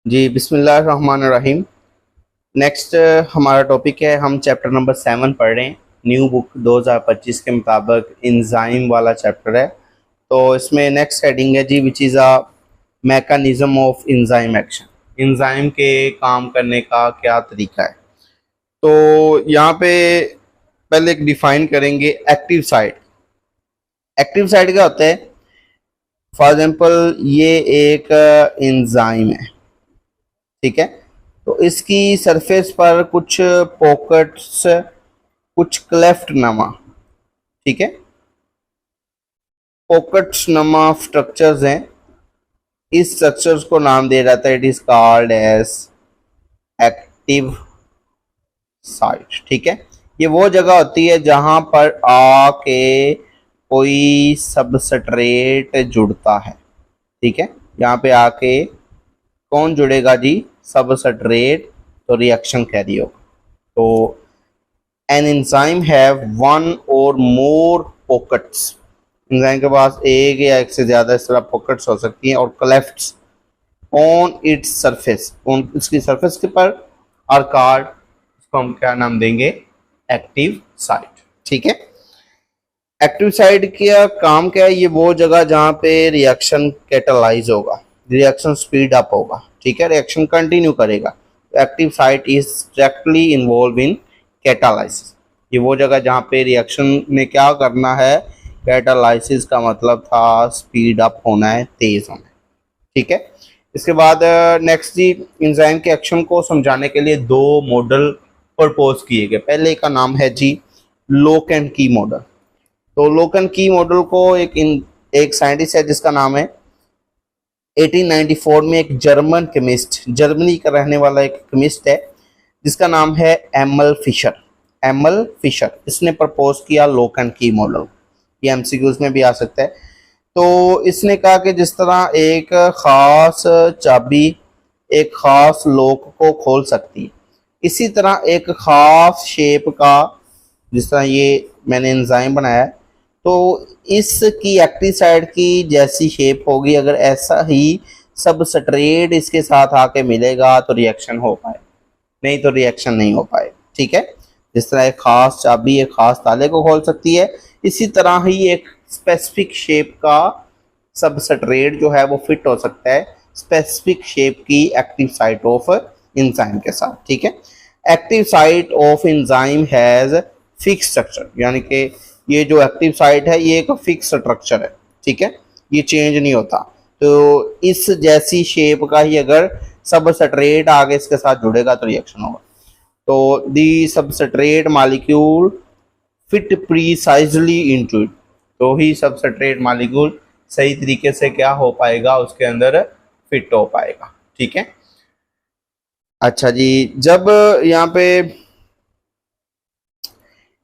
जी बिस्मिल्लाहिर्रहमानिर्रहीम। नेक्स्ट हमारा टॉपिक है, हम चैप्टर नंबर 7 पढ़ रहे हैं। न्यू बुक 2025 के मुताबिक इंजाइम वाला चैप्टर है। तो इसमें नेक्स्ट हेडिंग है जी, which is a mechanism of enzyme action. Enzyme के काम करने का क्या तरीका है। तो यहाँ पे पहले एक डिफाइन करेंगे एक्टिव साइट। एक्टिव साइट क्या होता है? फॉर एग्जांपल ये एक इंजाइम है, ठीक है। तो इसकी सरफेस पर कुछ पॉकेट्स, कुछ क्लेफ्ट नमा, ठीक है, पॉकेट्स नमा स्ट्रक्चर्स हैं। इस स्ट्रक्चर्स को नाम दिया जाता है, it is called as active site, ठीक है। ये वो जगह होती है जहां पर आके कोई सबस्ट्रेट जुड़ता है, ठीक है। यहाँ पे आके कौन जुड़ेगा जी? सबस्ट्रेट। तो रिएक्शन कैरी होगा। तो एन एंजाइम हैव वन और मोर पॉकेट्स। एंजाइम के पास एक या एक से ज्यादा इस तरह पॉकेट्स हो सकती हैं और क्लेफ्ट्स ऑन इट्स सरफेस, ऑन इसकी सरफेस के पर आर कॉल्ड, इसको हम क्या नाम देंगे? एक्टिव साइट, ठीक है। एक्टिव साइट का काम क्या है? ये वो जगह जहां पे रिएक्शन कैटालाइज होगा, रिएक्शन स्पीड अप होगा, ठीक है, रिएक्शन कंटिन्यू करेगा। Active site is directly involve in catalysis. ये वो जगह जहाँ पे रिएक्शन में क्या करना है? कैटालाइसिस का मतलब था स्पीड अप होना है, तेज होना है, ठीक है। इसके बाद नेक्स्ट जी, एंजाइम के एक्शन को समझाने के लिए दो मॉडल प्रपोज किए गए। पहले का नाम है जी लोक एंड की मॉडल। तो लोक एंड की मॉडल को एक साइंटिस्ट है जिसका नाम है, 1894 में एक जर्मन केमिस्ट, जर्मनी का रहने वाला एक केमिस्ट है जिसका नाम है एमल फिशर। एमल फिशर इसने प्रपोज किया लोक एंड की मॉडल। ये एमसीक्यूज में भी आ सकता है। तो इसने कहा कि जिस तरह एक खास चाबी एक खास लॉक को खोल सकती है, इसी तरह एक खास शेप का, जिस तरह ये मैंने एंजाइम बनाया है, तो इसकी एक्टिव साइड की जैसी शेप होगी। अगर ऐसा ही सबस्ट्रेट इसके साथ आके मिलेगा तो रिएक्शन हो पाए, नहीं तो रिएक्शन नहीं हो पाए, ठीक है। जिस तरह एक खास चाबी एक खास ताले को खोल सकती है, इसी तरह ही एक स्पेसिफिक शेप का सबस्ट्रेट जो है वो फिट हो सकता है स्पेसिफिक शेप की एक्टिव साइट ऑफ एंजाइम के साथ, ठीक है। Active site of enzyme has fix structure, यानी कि ये जो एक्टिव साइट है ये एक फिक्स स्ट्रक्चर है, ठीक है, ये चेंज नहीं होता। तो इस जैसी शेप का ही अगर सबस्ट्रेट आगे इसके साथ जुड़ेगा तो रिएक्शन होगा। तो the substrate molecule fit precisely into it, तो ही सबस्ट्रेट मॉलिक्यूल सही तरीके से क्या हो पाएगा, उसके अंदर फिट हो पाएगा, ठीक है। अच्छा जी, जब यहाँ पे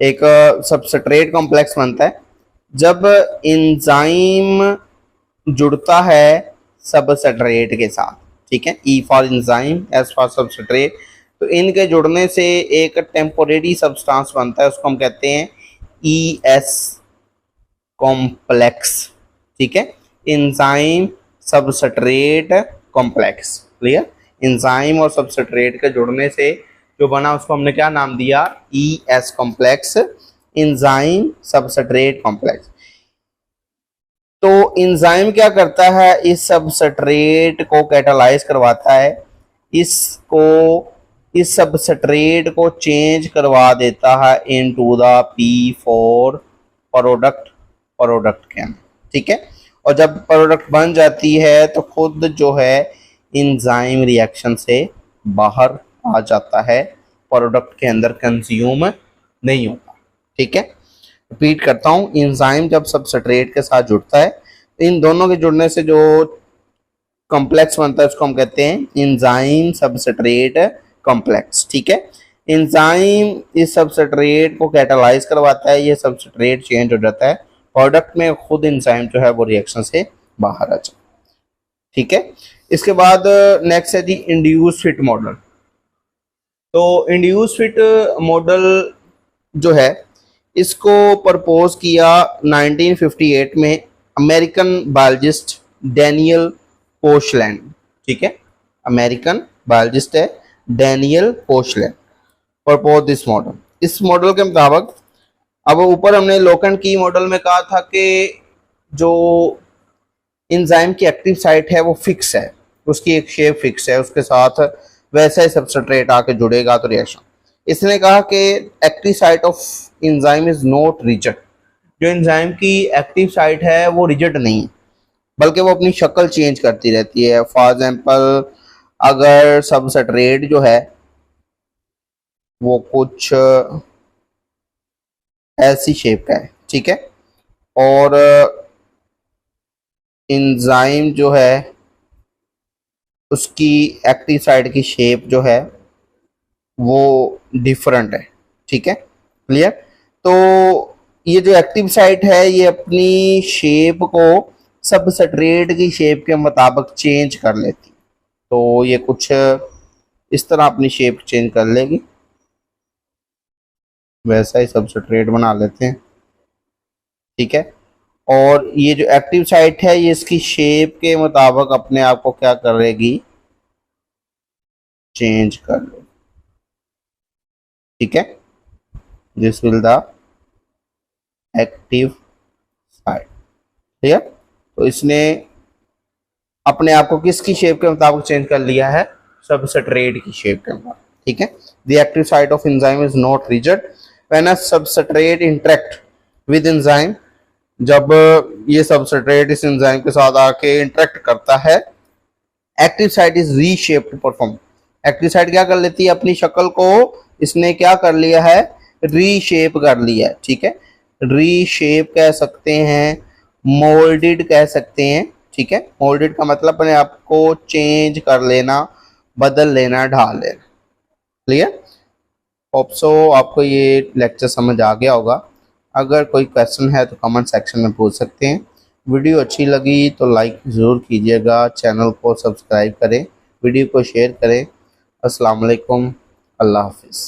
एक सबस्ट्रेट कॉम्प्लेक्स बनता है, जब एंजाइम जुड़ता है सबस्ट्रेट के साथ, ठीक है, E for enzyme, S for substrate. तो इनके जुड़ने से एक टेम्पोरेरी सब्सटेंस बनता है, उसको हम कहते हैं ई एस कॉम्प्लेक्स, ठीक है, enzyme substrate complex. Clear? Enzyme और सबस्ट्रेट के जुड़ने से जो बना उसको हमने क्या नाम दिया? E S complex, enzyme substrate complex. तो एंजाइम क्या करता है? इस सबस्ट्रेट को कैटालाइज करवाता है, इस सबस्ट्रेट को चेंज करवा देता है into the P for product, product के अंदर, ठीक है। और जब प्रोडक्ट बन जाती है तो खुद जो है एंजाइम रिएक्शन से बाहर आ जाता है, प्रोडक्ट के अंदर कंज्यूम नहीं होता, ठीक है। रिपीट करता हूँ, एंजाइम जब सबस्ट्रेट के साथ जुड़ता है, इन दोनों के जुड़ने से जो कॉम्प्लेक्स बनता है उसको हम कहते हैं एंजाइम सबस्ट्रेट कॉम्प्लेक्स, ठीक है। एंजाइम इस सबस्ट्रेट को कैटालाइज करवाता है, ये सबस्ट्रेट चेंज हो जाता है, प्रोडक्ट में खुद एंजाइम जो है वो रिएक्शन से बाहर आ जाता है, ठीक है। इसके बाद नेक्स्ट है दी इंड्यूस फिट मॉडल। तो इंड्यूस फिट मॉडल जो है इसको प्रपोज किया 1958 में अमेरिकन बायोलॉजिस्ट डैनियल पोशलैंड, ठीक है, अमेरिकन बायोलॉजिस्ट है डैनियल पोशलैंड प्रपोज दिस मॉडल। इस मॉडल के मुताबिक, अब ऊपर हमने लोक एंड की मॉडल में कहा था कि जो एंजाइम की एक्टिव साइट है वो फिक्स है, उसकी एक शेप फिक्स है, उसके साथ वैसा ही सबस्ट्रेट आके जुड़ेगा तो रिएक्शन। इसने कहा कि active site of enzyme is not rigid, जो एंजाइम की एक्टिव साइट है वो रिजिड नहीं है, बल्कि वो अपनी शक्ल चेंज करती रहती है। फॉर एग्जांपल, अगर सबस्ट्रेट जो है वो कुछ ऐसी शेप का है, ठीक है, और एंजाइम जो है उसकी एक्टिव साइट की शेप जो है वो डिफरेंट है, ठीक है, क्लियर। तो ये जो एक्टिव साइट है ये अपनी शेप को सबस्ट्रेट की शेप के मुताबिक चेंज कर लेती, तो ये कुछ इस तरह अपनी शेप चेंज कर लेगी, वैसा ही सबस्ट्रेट बना लेते हैं, ठीक है। और ये जो एक्टिव साइट है ये इसकी शेप के मुताबिक अपने आप को क्या करेगी, चेंज कर ले, ठीक है। This will the active site, ठीक है। तो इसने अपने आप को किसकी शेप के मुताबिक चेंज कर लिया है, सबस्ट्रेट की शेप के मुताबिक, ठीक है। The active site of enzyme is not rigid when a substrate interact with enzyme, जब ये सबस्ट्रेट इस एंजाइम के साथ आके इंटरेक्ट करता है, active site is reshaped to perform. Active site क्या कर लेती है, अपनी शक्ल को इसने क्या कर लिया है, रीशेप कर लिया है, ठीक है। रीशेप कह सकते हैं, मोल्डेड कह सकते हैं, ठीक है। मोल्डेड का मतलब अपने आप को चेंज कर लेना, बदल लेना, ढाल लेना, क्लियर। होप सो आपको ये लेक्चर समझ आ गया होगा। अगर कोई क्वेश्चन है तो कमेंट सेक्शन में पूछ सकते हैं। वीडियो अच्छी लगी तो लाइक ज़रूर कीजिएगा, चैनल को सब्सक्राइब करें, वीडियो को शेयर करें। अस्सलाम वालेकुम, अल्लाह हाफिज़।